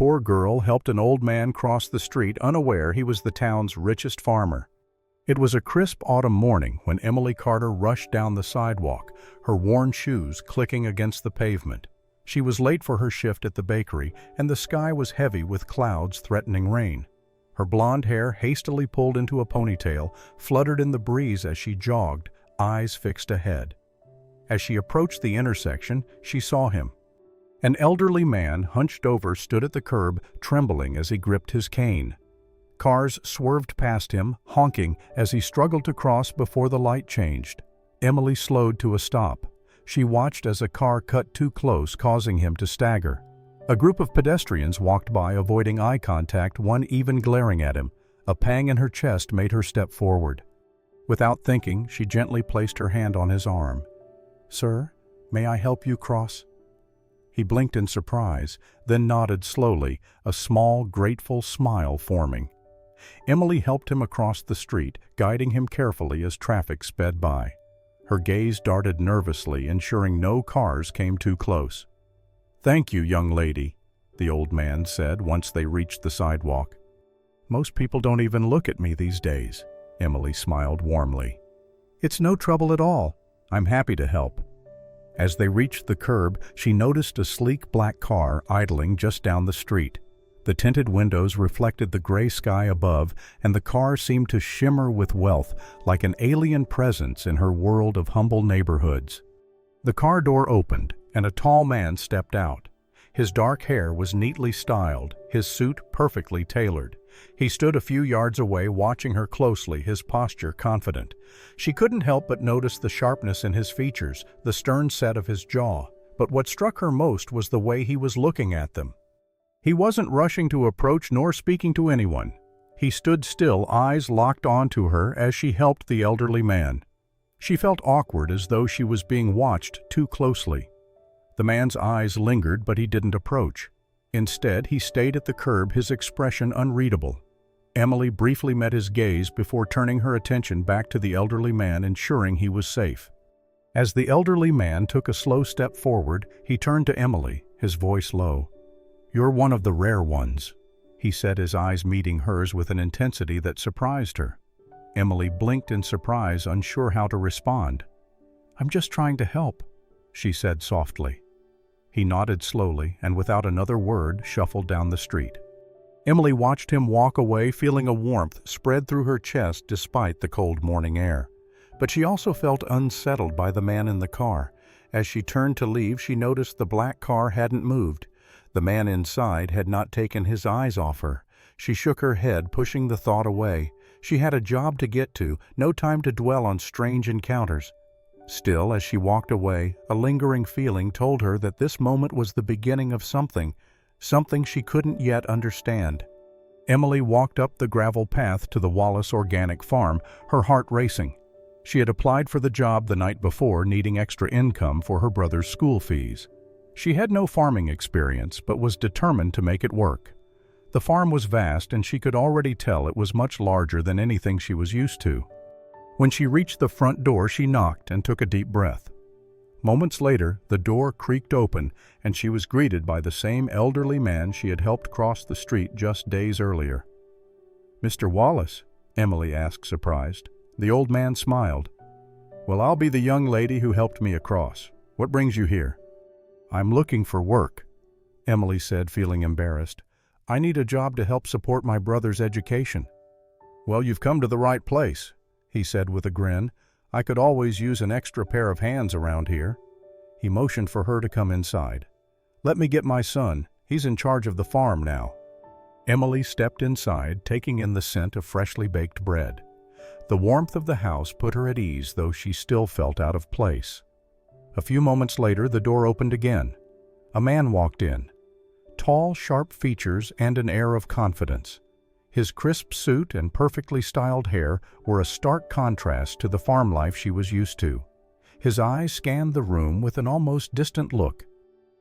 poor girl helped an old man cross the street unaware he was the town's richest farmer. It was a crisp autumn morning when Emily Carter rushed down the sidewalk, her worn shoes clicking against the pavement. She was late for her shift at the bakery, and the sky was heavy with clouds threatening rain. Her blonde hair, hastily pulled into a ponytail, fluttered in the breeze as she jogged, eyes fixed ahead. As she approached the intersection, she saw him. An elderly man, hunched over, stood at the curb, trembling as he gripped his cane. Cars swerved past him, honking as he struggled to cross before the light changed. Emily slowed to a stop. She watched as a car cut too close, causing him to stagger. A group of pedestrians walked by, avoiding eye contact, one even glaring at him. A pang in her chest made her step forward. Without thinking, she gently placed her hand on his arm. "Sir, may I help you cross?" He blinked in surprise, then nodded slowly, a small, grateful smile forming. Emily helped him across the street, guiding him carefully as traffic sped by. Her gaze darted nervously, ensuring no cars came too close. "Thank you, young lady," the old man said once they reached the sidewalk. "Most people don't even look at me these days," Emily smiled warmly. "It's no trouble at all. I'm happy to help." As they reached the curb, she noticed a sleek black car idling just down the street. The tinted windows reflected the gray sky above, and the car seemed to shimmer with wealth, like an alien presence in her world of humble neighborhoods. The car door opened, and a tall man stepped out. His dark hair was neatly styled, his suit perfectly tailored. He stood a few yards away, watching her closely, his posture confident. She couldn't help but notice the sharpness in his features, the stern set of his jaw. But what struck her most was the way he was looking at them. He wasn't rushing to approach nor speaking to anyone. He stood still, eyes locked onto her as she helped the elderly man. She felt awkward, as though she was being watched too closely. The man's eyes lingered, but he didn't approach. Instead, he stayed at the curb, his expression unreadable. Emily briefly met his gaze before turning her attention back to the elderly man, ensuring he was safe. As the elderly man took a slow step forward, he turned to Emily, his voice low. "You're one of the rare ones," he said, his eyes meeting hers with an intensity that surprised her. Emily blinked in surprise, unsure how to respond. "I'm just trying to help," she said softly. He nodded slowly and, without another word, shuffled down the street. Emily watched him walk away, feeling a warmth spread through her chest despite the cold morning air. But she also felt unsettled by the man in the car. As she turned to leave, she noticed the black car hadn't moved. The man inside had not taken his eyes off her. She shook her head, pushing the thought away. She had a job to get to, no time to dwell on strange encounters. Still, as she walked away, a lingering feeling told her that this moment was the beginning of something she couldn't yet understand. Emily walked up the gravel path to the Wallace Organic Farm, her heart racing. She had applied for the job the night before, needing extra income for her brother's school fees. She had no farming experience, but was determined to make it work. The farm was vast, and she could already tell it was much larger than anything she was used to. When she reached the front door, she knocked and took a deep breath. Moments later, the door creaked open, and she was greeted by the same elderly man she had helped cross the street just days earlier. "Mr. Wallace?" Emily asked, surprised. The old man smiled. "Well, I'll be the young lady who helped me across. What brings you here?" "I'm looking for work," Emily said, feeling embarrassed. "I need a job to help support my brother's education." "Well, you've come to the right place," he said with a grin. "I could always use an extra pair of hands around here." He motioned for her to come inside. "Let me get my son. He's in charge of the farm now." Emily stepped inside, taking in the scent of freshly baked bread. The warmth of the house put her at ease, though she still felt out of place. A few moments later, the door opened again. A man walked in. Tall, sharp features and an air of confidence. His crisp suit and perfectly styled hair were a stark contrast to the farm life she was used to. His eyes scanned the room with an almost distant look.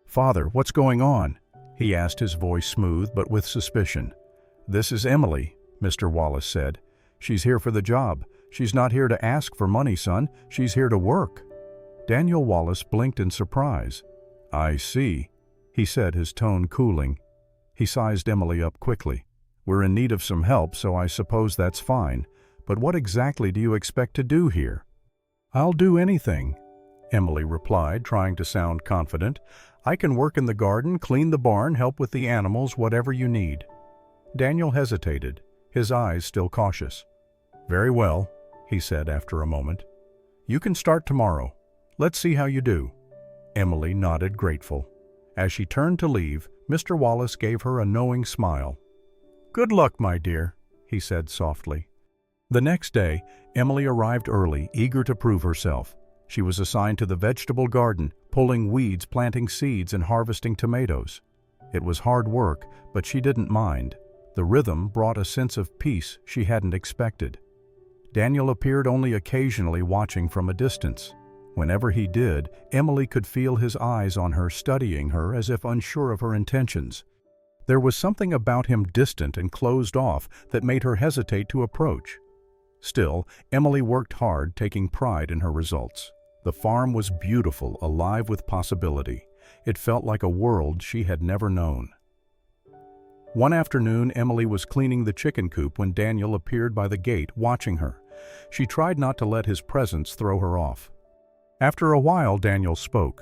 "Father, what's going on?" he asked, his voice smooth but with suspicion. "This is Emily," Mr. Wallace said. "She's here for the job. She's not here to ask for money, son. She's here to work." Daniel Wallace blinked in surprise. "I see," he said, his tone cooling. He sized Emily up quickly. "We're in need of some help, so I suppose that's fine. But what exactly do you expect to do here?" "I'll do anything," Emily replied, trying to sound confident. "I can work in the garden, clean the barn, help with the animals, whatever you need." Daniel hesitated, his eyes still cautious. "Very well," he said after a moment. "You can start tomorrow. Let's see how you do." Emily nodded grateful. As she turned to leave, Mr. Wallace gave her a knowing smile. "Good luck, my dear," he said softly. The next day, Emily arrived early, eager to prove herself. She was assigned to the vegetable garden, pulling weeds, planting seeds, and harvesting tomatoes. It was hard work, but she didn't mind. The rhythm brought a sense of peace she hadn't expected. Daniel appeared only occasionally, watching from a distance. Whenever he did, Emily could feel his eyes on her, studying her as if unsure of her intentions. There was something about him distant and closed off that made her hesitate to approach. Still, Emily worked hard, taking pride in her results. The farm was beautiful, alive with possibility. It felt like a world she had never known. One afternoon, Emily was cleaning the chicken coop when Daniel appeared by the gate, watching her. She tried not to let his presence throw her off. After a while, Daniel spoke.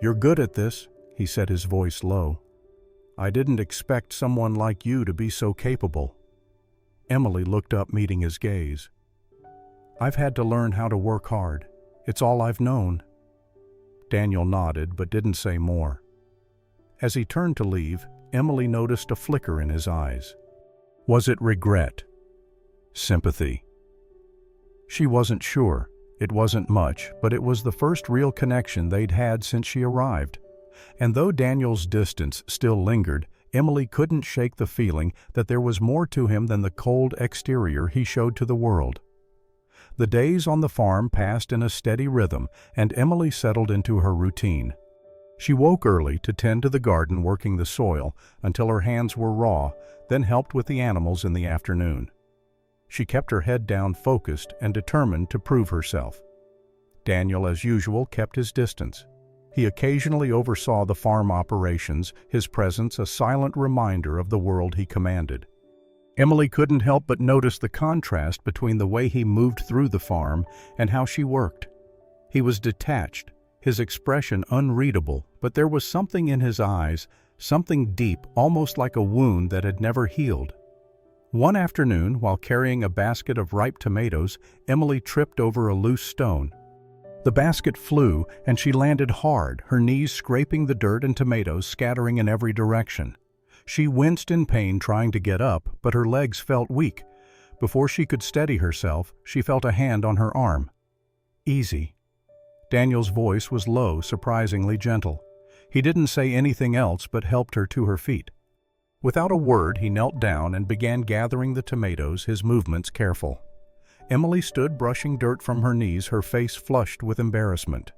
"You're good at this," he said, his voice low. "I didn't expect someone like you to be so capable." Emily looked up, meeting his gaze. "I've had to learn how to work hard. It's all I've known." Daniel nodded but didn't say more. As he turned to leave, Emily noticed a flicker in his eyes. Was it regret? Sympathy? She wasn't sure. It wasn't much, but it was the first real connection they'd had since she arrived. And though Daniel's distance still lingered, Emily couldn't shake the feeling that there was more to him than the cold exterior he showed to the world. The days on the farm passed in a steady rhythm, and Emily settled into her routine. She woke early to tend to the garden, working the soil until her hands were raw, then helped with the animals in the afternoon. She kept her head down, focused and determined to prove herself. Daniel, as usual, kept his distance. He occasionally oversaw the farm operations, his presence a silent reminder of the world he commanded. Emily couldn't help but notice the contrast between the way he moved through the farm and how she worked. He was detached, his expression unreadable, but there was something in his eyes, something deep, almost like a wound that had never healed. One afternoon, while carrying a basket of ripe tomatoes, Emily tripped over a loose stone. The basket flew, and she landed hard, her knees scraping the dirt and tomatoes scattering in every direction. She winced in pain trying to get up, but her legs felt weak. Before she could steady herself, she felt a hand on her arm. "Easy." Daniel's voice was low, surprisingly gentle. He didn't say anything else but helped her to her feet. Without a word, he knelt down and began gathering the tomatoes, his movements careful. Emily stood brushing dirt from her knees, her face flushed with embarrassment.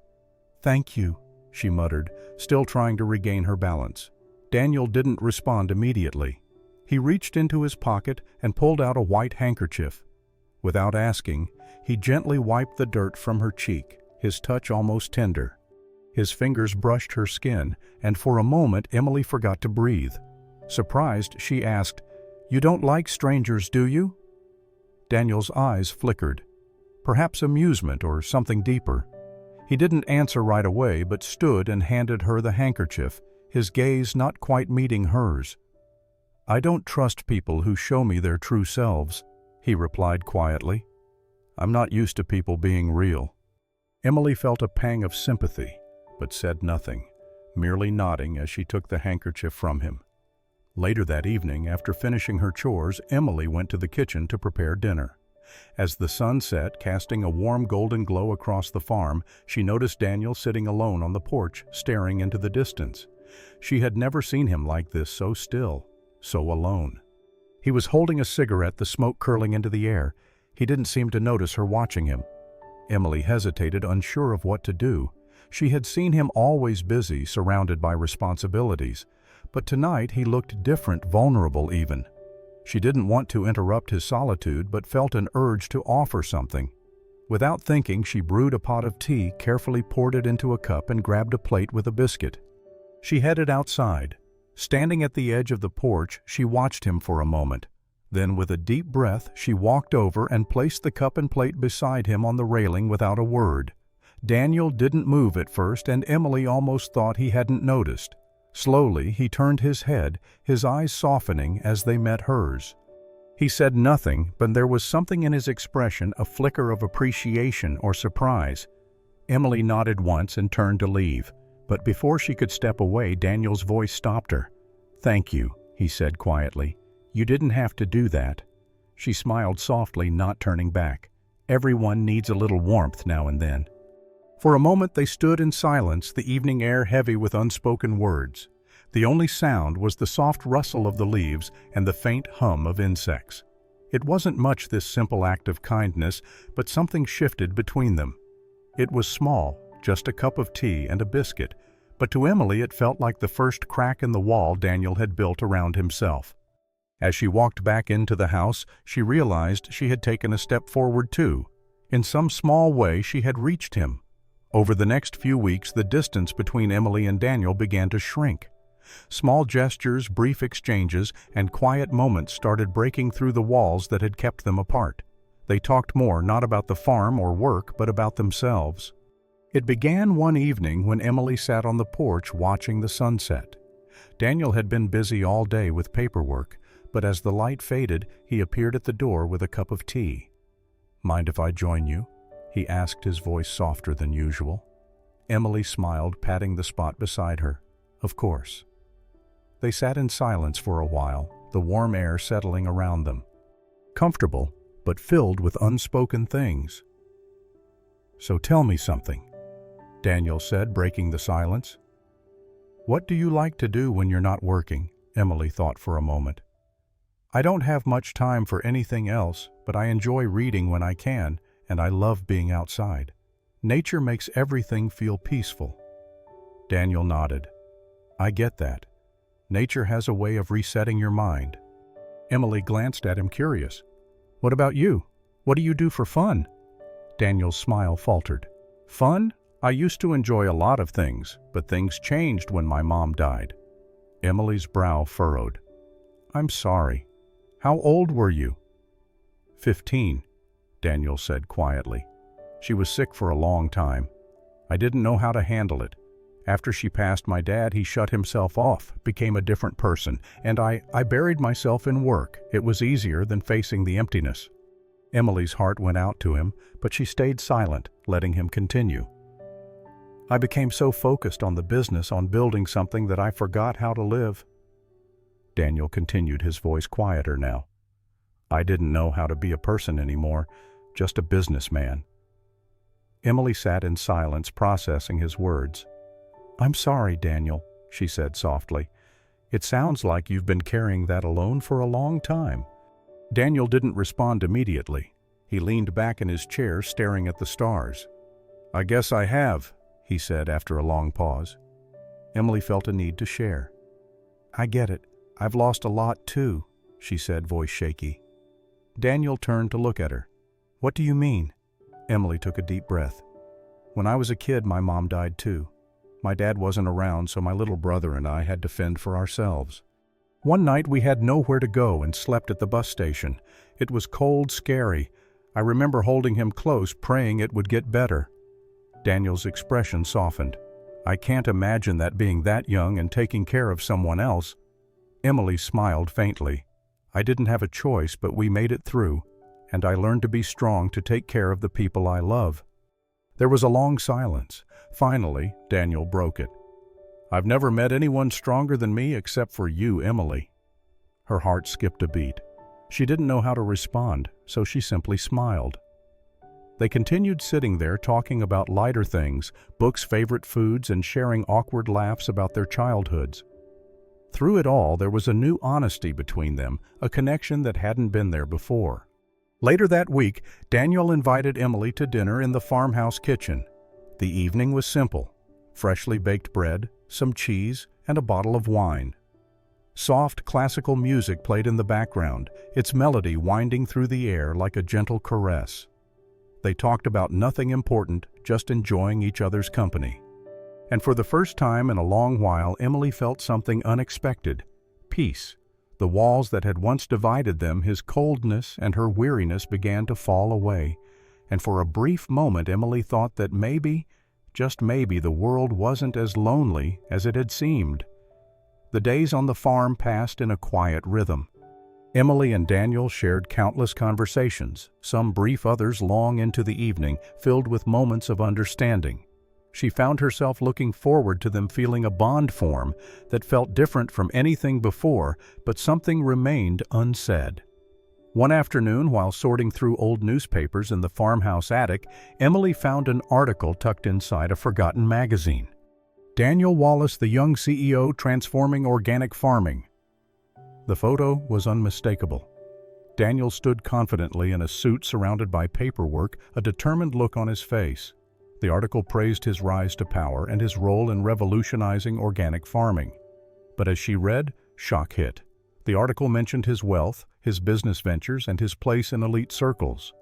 "Thank you," she muttered, still trying to regain her balance. Daniel didn't respond immediately. He reached into his pocket and pulled out a white handkerchief. Without asking, he gently wiped the dirt from her cheek, his touch almost tender. His fingers brushed her skin, and for a moment Emily forgot to breathe. Surprised, she asked, "You don't like strangers, do you?" Daniel's eyes flickered. Perhaps amusement or something deeper. He didn't answer right away, but stood and handed her the handkerchief, his gaze not quite meeting hers. "I don't trust people who show me their true selves," he replied quietly. "I'm not used to people being real." Emily felt a pang of sympathy, but said nothing, merely nodding as she took the handkerchief from him. Later that evening, after finishing her chores, Emily went to the kitchen to prepare dinner. As the sun set, casting a warm golden glow across the farm, she noticed Daniel sitting alone on the porch, staring into the distance. She had never seen him like this, so still, so alone. He was holding a cigarette, the smoke curling into the air. He didn't seem to notice her watching him. Emily hesitated, unsure of what to do. She had seen him always busy, surrounded by responsibilities. But tonight he looked different, vulnerable even. She didn't want to interrupt his solitude, but felt an urge to offer something. Without thinking, she brewed a pot of tea, carefully poured it into a cup, and grabbed a plate with a biscuit. She headed outside. Standing at the edge of the porch, she watched him for a moment. Then, with a deep breath, she walked over and placed the cup and plate beside him on the railing without a word. Daniel didn't move at first, and Emily almost thought he hadn't noticed. Slowly, he turned his head, his eyes softening as they met hers. He said nothing, but there was something in his expression, a flicker of appreciation or surprise. Emily nodded once and turned to leave, but before she could step away, Daniel's voice stopped her. "Thank you," he said quietly. "You didn't have to do that." She smiled softly, not turning back. Everyone needs a little warmth now and then. For a moment they stood in silence, the evening air heavy with unspoken words. The only sound was the soft rustle of the leaves and the faint hum of insects. It wasn't much, this simple act of kindness, but something shifted between them. It was small, just a cup of tea and a biscuit, but to Emily it felt like the first crack in the wall Daniel had built around himself. As she walked back into the house, she realized she had taken a step forward too. In some small way she had reached him. Over the next few weeks, the distance between Emily and Daniel began to shrink. Small gestures, brief exchanges, and quiet moments started breaking through the walls that had kept them apart. They talked more, not about the farm or work, but about themselves. It began one evening when Emily sat on the porch watching the sunset. Daniel had been busy all day with paperwork, but as the light faded, he appeared at the door with a cup of tea. "Mind if I join you?" he asked, his voice softer than usual. Emily smiled, patting the spot beside her. "Of course." They sat in silence for a while, the warm air settling around them. Comfortable, but filled with unspoken things. "So tell me something," Daniel said, breaking the silence. "What do you like to do when you're not working?" Emily thought for a moment. "I don't have much time for anything else, but I enjoy reading when I can, and I love being outside. Nature makes everything feel peaceful." Daniel nodded. "I get that. Nature has a way of resetting your mind." Emily glanced at him, curious. "What about you? What do you do for fun?" Daniel's smile faltered. "Fun? I used to enjoy a lot of things, but things changed when my mom died." Emily's brow furrowed. "I'm sorry. How old were you?" 15, Daniel said quietly. "She was sick for a long time. I didn't know how to handle it. After she passed, my dad, he shut himself off, became a different person, and I buried myself in work. It was easier than facing the emptiness." Emily's heart went out to him, but she stayed silent, letting him continue. "I became so focused on the business, on building something, that I forgot how to live." Daniel continued, his voice quieter now. "I didn't know how to be a person anymore, just a businessman." Emily sat in silence, processing his words. "I'm sorry, Daniel," she said softly. "It sounds like you've been carrying that alone for a long time." Daniel didn't respond immediately. He leaned back in his chair, staring at the stars. "I guess I have," he said after a long pause. Emily felt a need to share. "I get it. I've lost a lot too," she said, voice shaky. Daniel turned to look at her. "What do you mean?" Emily took a deep breath. "When I was a kid, my mom died too. My dad wasn't around, so my little brother and I had to fend for ourselves. One night we had nowhere to go and slept at the bus station. It was cold, scary. I remember holding him close, praying it would get better." Daniel's expression softened. "I can't imagine that, being that young and taking care of someone else." Emily smiled faintly. "I didn't have a choice, but we made it through, and I learned to be strong, to take care of the people I love." There was a long silence. Finally, Daniel broke it. "I've never met anyone stronger than me except for you, Emily." Her heart skipped a beat. She didn't know how to respond, so she simply smiled. They continued sitting there, talking about lighter things, books, favorite foods, and sharing awkward laughs about their childhoods. Through it all, there was a new honesty between them, a connection that hadn't been there before. Later that week, Daniel invited Emily to dinner in the farmhouse kitchen. The evening was simple: freshly baked bread, some cheese, and a bottle of wine. Soft, classical music played in the background, its melody winding through the air like a gentle caress. They talked about nothing important, just enjoying each other's company. And for the first time in a long while, Emily felt something unexpected: peace. The walls that had once divided them, his coldness and her weariness, began to fall away. And for a brief moment, Emily thought that maybe, just maybe, the world wasn't as lonely as it had seemed. The days on the farm passed in a quiet rhythm. Emily and Daniel shared countless conversations, some brief, others long into the evening, filled with moments of understanding. She found herself looking forward to them, feeling a bond form that felt different from anything before, but something remained unsaid. One afternoon, while sorting through old newspapers in the farmhouse attic, Emily found an article tucked inside a forgotten magazine. Daniel Wallace, the young CEO, transforming organic farming. The photo was unmistakable. Daniel stood confidently in a suit surrounded by paperwork, a determined look on his face. The article praised his rise to power and his role in revolutionizing organic farming. But as she read, shock hit. The article mentioned his wealth, his business ventures, and his place in elite circles.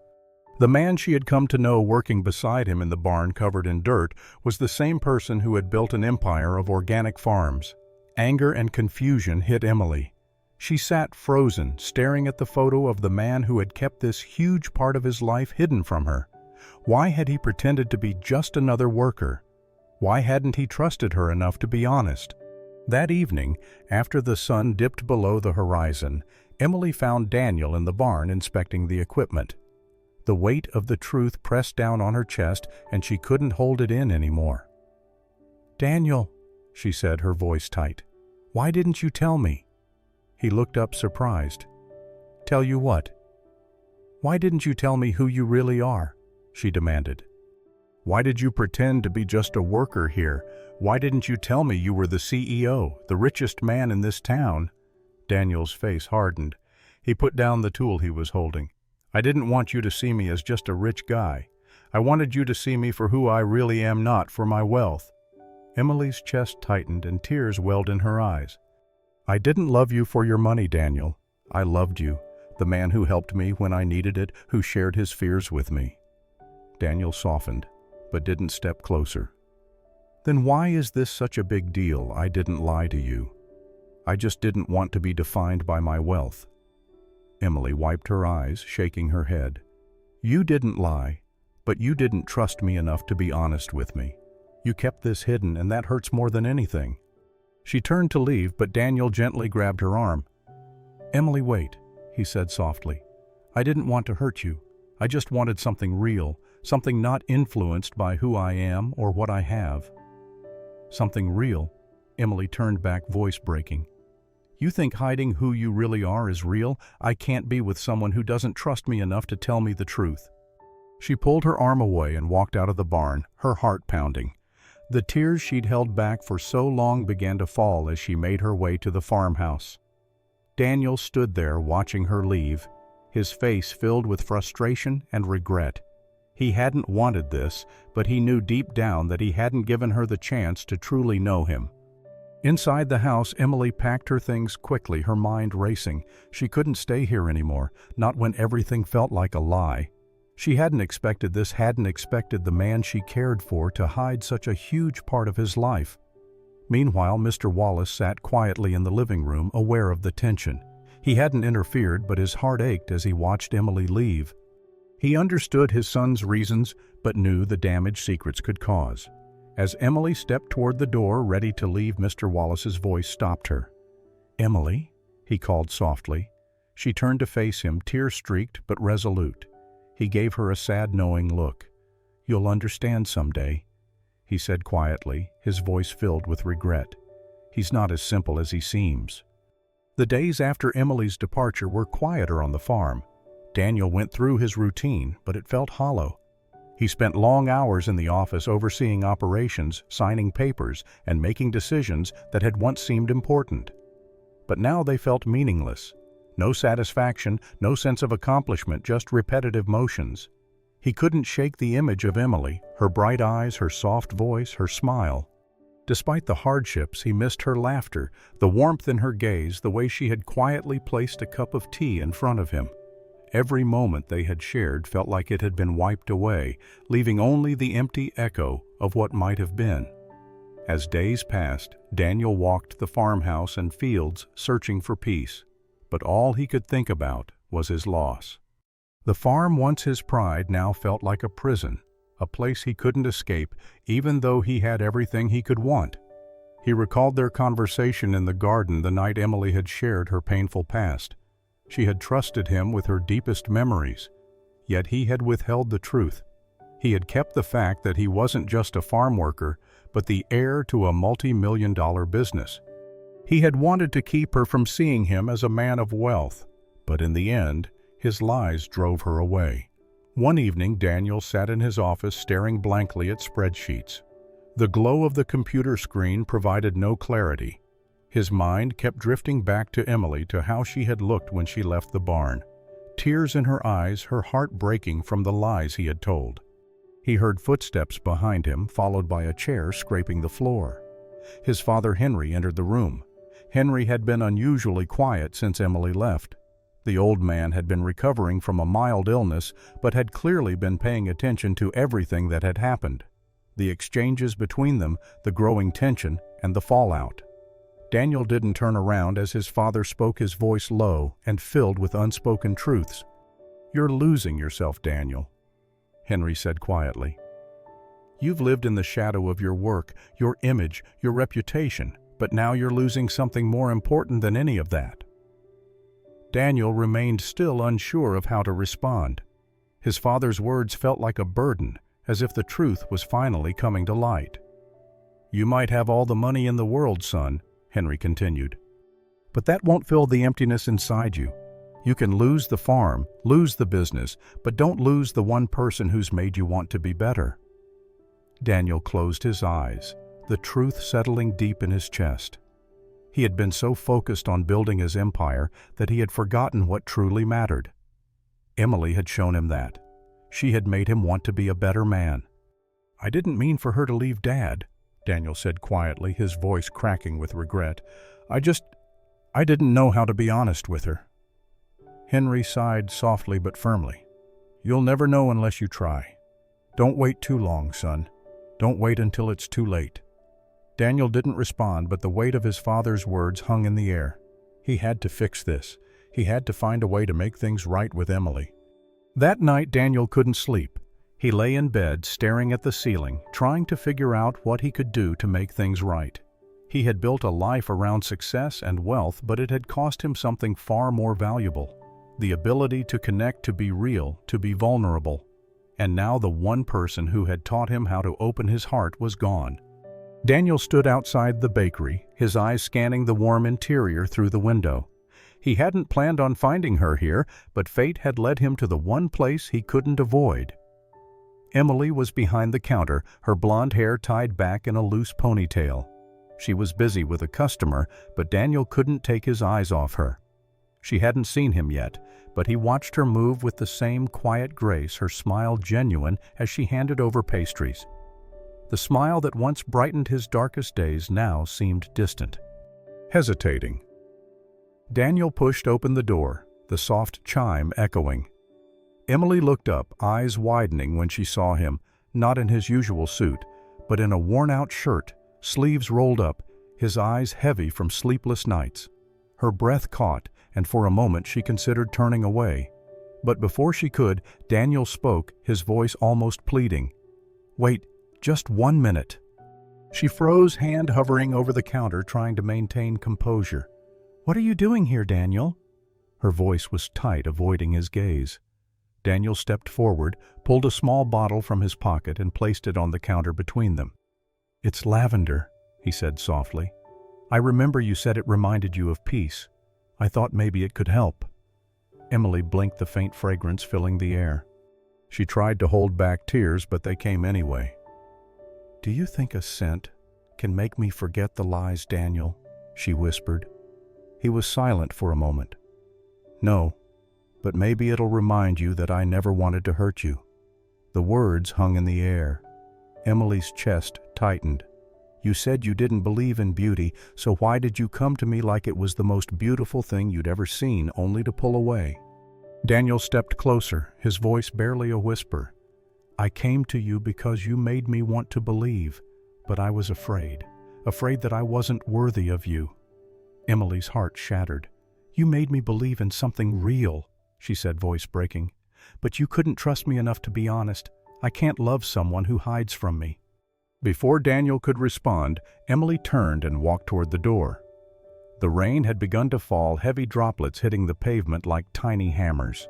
The man she had come to know working beside him in the barn covered in dirt was the same person who had built an empire of organic farms. Anger and confusion hit Emily. She sat frozen, staring at the photo of the man who had kept this huge part of his life hidden from her. Why had he pretended to be just another worker? Why hadn't he trusted her enough to be honest? That evening, after the sun dipped below the horizon, Emily found Daniel in the barn inspecting the equipment. The weight of the truth pressed down on her chest, and she couldn't hold it in anymore. "Daniel," she said, her voice tight, "why didn't you tell me?" He looked up surprised. "Tell you what?" "Why didn't you tell me who you really are?" she demanded. "Why did you pretend to be just a worker here? Why didn't you tell me you were the CEO, the richest man in this town?" Daniel's face hardened. He put down the tool he was holding. "I didn't want you to see me as just a rich guy. I wanted you to see me for who I really am, not for my wealth." Emily's chest tightened and tears welled in her eyes. "I didn't love you for your money, Daniel. I loved you, the man who helped me when I needed it, who shared his fears with me." Daniel softened, but didn't step closer. "Then why is this such a big deal? I didn't lie to you. I just didn't want to be defined by my wealth." Emily wiped her eyes, shaking her head. "You didn't lie, but you didn't trust me enough to be honest with me. You kept this hidden, and that hurts more than anything." She turned to leave, but Daniel gently grabbed her arm. "Emily, wait," he said softly. "I didn't want to hurt you. I just wanted something real, something not influenced by who I am or what I have." "Something real?" Emily turned back, voice breaking. "You think hiding who you really are is real? I can't be with someone who doesn't trust me enough to tell me the truth." She pulled her arm away and walked out of the barn, her heart pounding. The tears she'd held back for so long began to fall as she made her way to the farmhouse. Daniel stood there watching her leave, his face filled with frustration and regret. He hadn't wanted this, but he knew deep down that he hadn't given her the chance to truly know him. Inside the house, Emily packed her things quickly, her mind racing. She couldn't stay here anymore, not when everything felt like a lie. She hadn't expected this, hadn't expected the man she cared for to hide such a huge part of his life. Meanwhile, Mr. Wallace sat quietly in the living room, aware of the tension. He hadn't interfered, but his heart ached as he watched Emily leave. He understood his son's reasons, but knew the damage secrets could cause. As Emily stepped toward the door, ready to leave, Mr. Wallace's voice stopped her. "Emily?" he called softly. She turned to face him, tear-streaked but resolute. He gave her a sad, knowing look. "You'll understand someday," he said quietly, his voice filled with regret. "He's not as simple as he seems." The days after Emily's departure were quieter on the farm. Daniel went through his routine, but it felt hollow. He spent long hours in the office overseeing operations, signing papers, and making decisions that had once seemed important. But now they felt meaningless. No satisfaction, no sense of accomplishment, just repetitive motions. He couldn't shake the image of Emily, her bright eyes, her soft voice, her smile. Despite the hardships, he missed her laughter, the warmth in her gaze, the way she had quietly placed a cup of tea in front of him. Every moment they had shared felt like it had been wiped away, leaving only the empty echo of what might have been. As days passed, Daniel walked the farmhouse and fields searching for peace, but all he could think about was his loss. The farm, once his pride, now felt like a prison, a place he couldn't escape even though he had everything he could want. He recalled their conversation in the garden the night Emily had shared her painful past. She had trusted him with her deepest memories, yet he had withheld the truth. He had kept the fact that he wasn't just a farm worker, but the heir to a multi-million-dollar business. He had wanted to keep her from seeing him as a man of wealth, but in the end, his lies drove her away. One evening, Daniel sat in his office staring blankly at spreadsheets. The glow of the computer screen provided no clarity. His mind kept drifting back to Emily, to how she had looked when she left the barn. Tears in her eyes, her heart breaking from the lies he had told. He heard footsteps behind him, followed by a chair scraping the floor. His father Henry entered the room. Henry had been unusually quiet since Emily left. The old man had been recovering from a mild illness, but had clearly been paying attention to everything that had happened. The exchanges between them, the growing tension, and the fallout. Daniel didn't turn around as his father spoke, his voice low and filled with unspoken truths. "You're losing yourself, Daniel," Henry said quietly. "You've lived in the shadow of your work, your image, your reputation, but now you're losing something more important than any of that." Daniel remained still, unsure of how to respond. His father's words felt like a burden, as if the truth was finally coming to light. "You might have all the money in the world, son," Henry continued, "but that won't fill the emptiness inside you. You can lose the farm, lose the business, but don't lose the one person who's made you want to be better." Daniel closed his eyes, the truth settling deep in his chest. He had been so focused on building his empire that he had forgotten what truly mattered. Emily had shown him that. She had made him want to be a better man. "I didn't mean for her to leave Dad," Daniel said quietly, his voice cracking with regret. I didn't know how to be honest with her." Henry sighed softly but firmly. "You'll never know unless you try. Don't wait too long, son. Don't wait until it's too late." Daniel didn't respond, but the weight of his father's words hung in the air. He had to fix this. He had to find a way to make things right with Emily. That night, Daniel couldn't sleep. He lay in bed, staring at the ceiling, trying to figure out what he could do to make things right. He had built a life around success and wealth, but it had cost him something far more valuable: the ability to connect, to be real, to be vulnerable. And now the one person who had taught him how to open his heart was gone. Daniel stood outside the bakery, his eyes scanning the warm interior through the window. He hadn't planned on finding her here, but fate had led him to the one place he couldn't avoid. Emily was behind the counter, her blonde hair tied back in a loose ponytail. She was busy with a customer, but Daniel couldn't take his eyes off her. She hadn't seen him yet, but he watched her move with the same quiet grace, her smile genuine as she handed over pastries. The smile that once brightened his darkest days now seemed distant. Hesitating, Daniel pushed open the door, the soft chime echoing. Emily looked up, eyes widening when she saw him, not in his usual suit, but in a worn-out shirt, sleeves rolled up, his eyes heavy from sleepless nights. Her breath caught, and for a moment she considered turning away. But before she could, Daniel spoke, his voice almost pleading. "Wait, just 1 minute." She froze, hand hovering over the counter, trying to maintain composure. "What are you doing here, Daniel?" Her voice was tight, avoiding his gaze. Daniel stepped forward, pulled a small bottle from his pocket, and placed it on the counter between them. "It's lavender," he said softly. "I remember you said it reminded you of peace. I thought maybe it could help." Emily blinked, the faint fragrance filling the air. She tried to hold back tears, but they came anyway. "Do you think a scent can make me forget the lies, Daniel?" she whispered. He was silent for a moment. "No, but maybe it'll remind you that I never wanted to hurt you." The words hung in the air. Emily's chest tightened. "You said you didn't believe in beauty, so why did you come to me like it was the most beautiful thing you'd ever seen, only to pull away?" Daniel stepped closer, his voice barely a whisper. "I came to you because you made me want to believe, but I was afraid. afraid that I wasn't worthy of you." Emily's heart shattered. "You made me believe in something real," she said, voice breaking. "But you couldn't trust me enough to be honest. I can't love someone who hides from me." Before Daniel could respond, Emily turned and walked toward the door. The rain had begun to fall, heavy droplets hitting the pavement like tiny hammers.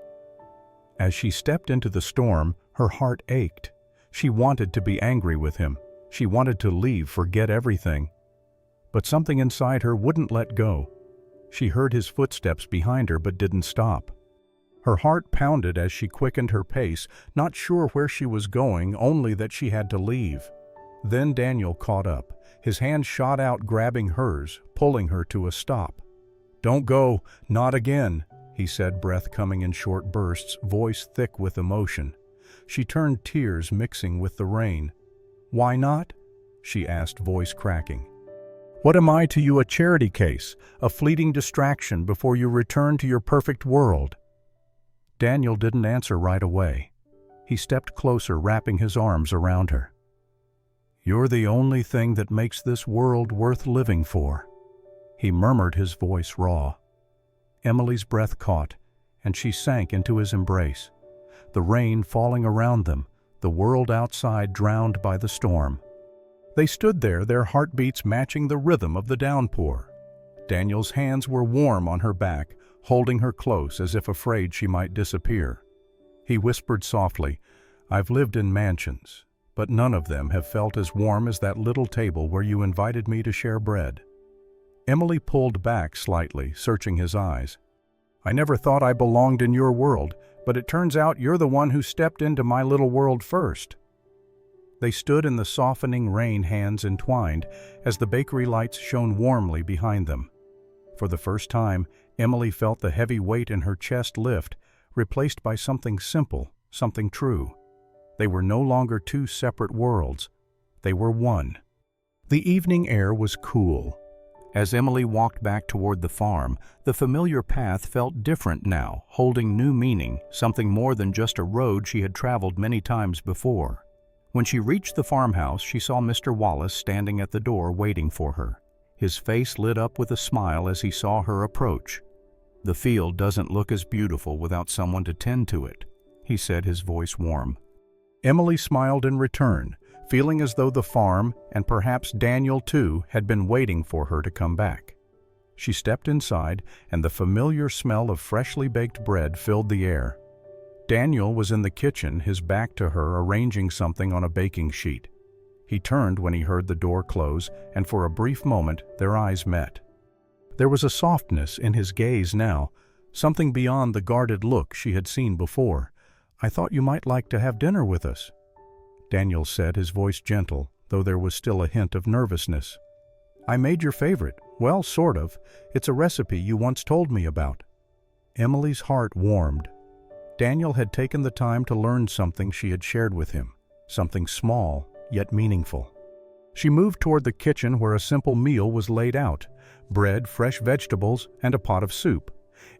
As she stepped into the storm, her heart ached. She wanted to be angry with him. She wanted to leave, forget everything. But something inside her wouldn't let go. She heard his footsteps behind her but didn't stop. Her heart pounded as she quickened her pace, not sure where she was going, only that she had to leave. Then Daniel caught up. His hand shot out, grabbing hers, pulling her to a stop. "Don't go, not again," he said, breath coming in short bursts, voice thick with emotion. She turned, tears mixing with the rain. "Why not?" she asked, voice cracking. "What am I to you, a charity case, a fleeting distraction before you return to your perfect world?" Daniel didn't answer right away. He stepped closer, wrapping his arms around her. "You're the only thing that makes this world worth living for," he murmured, his voice raw. Emily's breath caught, and she sank into his embrace. The rain falling around them, the world outside drowned by the storm. They stood there, their heartbeats matching the rhythm of the downpour. Daniel's hands were warm on her back, holding her close as if afraid she might disappear. He whispered softly, "I've lived in mansions, but none of them have felt as warm as that little table where you invited me to share bread." Emily pulled back slightly, searching his eyes. "I never thought I belonged in your world, but it turns out you're the one who stepped into my little world first." They stood in the softening rain, hands entwined, as the bakery lights shone warmly behind them. For the first time, Emily felt the heavy weight in her chest lift, replaced by something simple, something true. They were no longer two separate worlds. They were one. The evening air was cool. As Emily walked back toward the farm, the familiar path felt different now, holding new meaning, something more than just a road she had traveled many times before. When she reached the farmhouse, she saw Mr. Wallace standing at the door waiting for her. His face lit up with a smile as he saw her approach. "The field doesn't look as beautiful without someone to tend to it," he said, his voice warm. Emily smiled in return, feeling as though the farm, and perhaps Daniel too, had been waiting for her to come back. She stepped inside, and the familiar smell of freshly baked bread filled the air. Daniel was in the kitchen, his back to her, arranging something on a baking sheet. He turned when he heard the door close, and for a brief moment their eyes met. There was a softness in his gaze now, something beyond the guarded look she had seen before. "I thought you might like to have dinner with us," Daniel said, his voice gentle, though there was still a hint of nervousness. "I made your favorite. Well, sort of. It's a recipe you once told me about." Emily's heart warmed. Daniel had taken the time to learn something she had shared with him, something small, yet meaningful. She moved toward the kitchen where a simple meal was laid out: bread, fresh vegetables, and a pot of soup.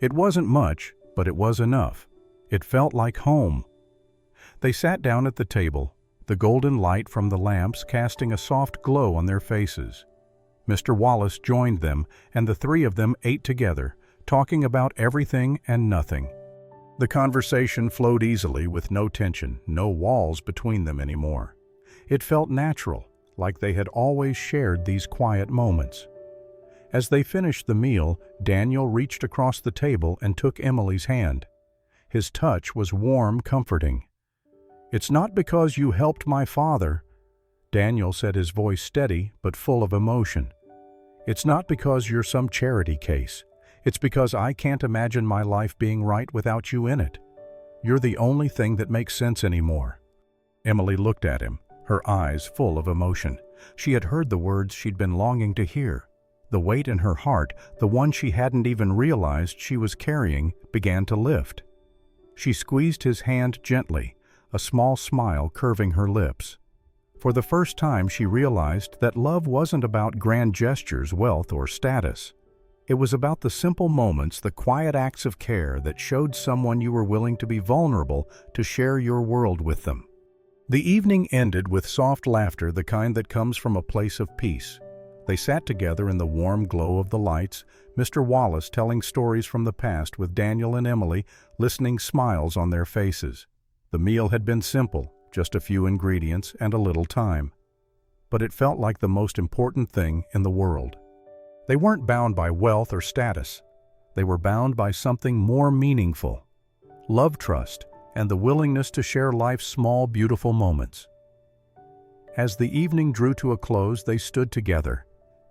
It wasn't much, but it was enough. It felt like home. They sat down at the table, the golden light from the lamps casting a soft glow on their faces. Mr. Wallace joined them, and the three of them ate together, talking about everything and nothing. The conversation flowed easily, with no tension, no walls between them anymore. It felt natural, like they had always shared these quiet moments. As they finished the meal, Daniel reached across the table and took Emily's hand. His touch was warm, comforting. "It's not because you helped my father," Daniel said, his voice steady but full of emotion. "It's not because you're some charity case. It's because I can't imagine my life being right without you in it. You're the only thing that makes sense anymore." Emily looked at him, her eyes full of emotion. She had heard the words she'd been longing to hear. The weight in her heart, the one she hadn't even realized she was carrying, began to lift. She squeezed his hand gently, a small smile curving her lips. For the first time she realized that love wasn't about grand gestures, wealth, or status. It was about the simple moments, the quiet acts of care that showed someone you were willing to be vulnerable, to share your world with them. The evening ended with soft laughter, the kind that comes from a place of peace. They sat together in the warm glow of the lights, Mr. Wallace telling stories from the past with Daniel and Emily, listening, smiles on their faces. The meal had been simple, just a few ingredients and a little time. But it felt like the most important thing in the world. They weren't bound by wealth or status. They were bound by something more meaningful: love, trust, and the willingness to share life's small, beautiful moments. As the evening drew to a close, they stood together,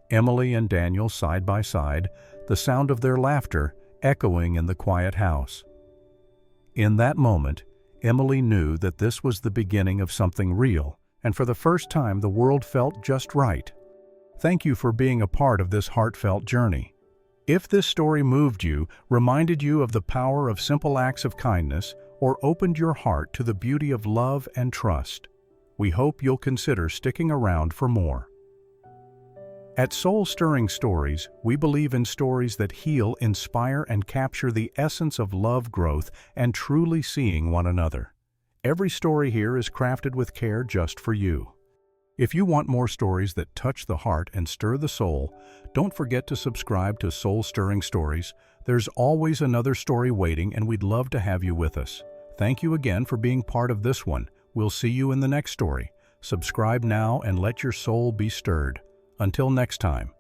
Emily and Daniel side by side, the sound of their laughter echoing in the quiet house. In that moment, Emily knew that this was the beginning of something real, and for the first time the world felt just right. Thank you for being a part of this heartfelt journey. If this story moved you, reminded you of the power of simple acts of kindness, or opened your heart to the beauty of love and trust, we hope you'll consider sticking around for more. At Soul-Stirring Stories, we believe in stories that heal, inspire, and capture the essence of love, growth, and truly seeing one another. Every story here is crafted with care just for you. If you want more stories that touch the heart and stir the soul, don't forget to subscribe to Soul-Stirring Stories. There's always another story waiting, and we'd love to have you with us. Thank you again for being part of this one. We'll see you in the next story. Subscribe now and let your soul be stirred. Until next time.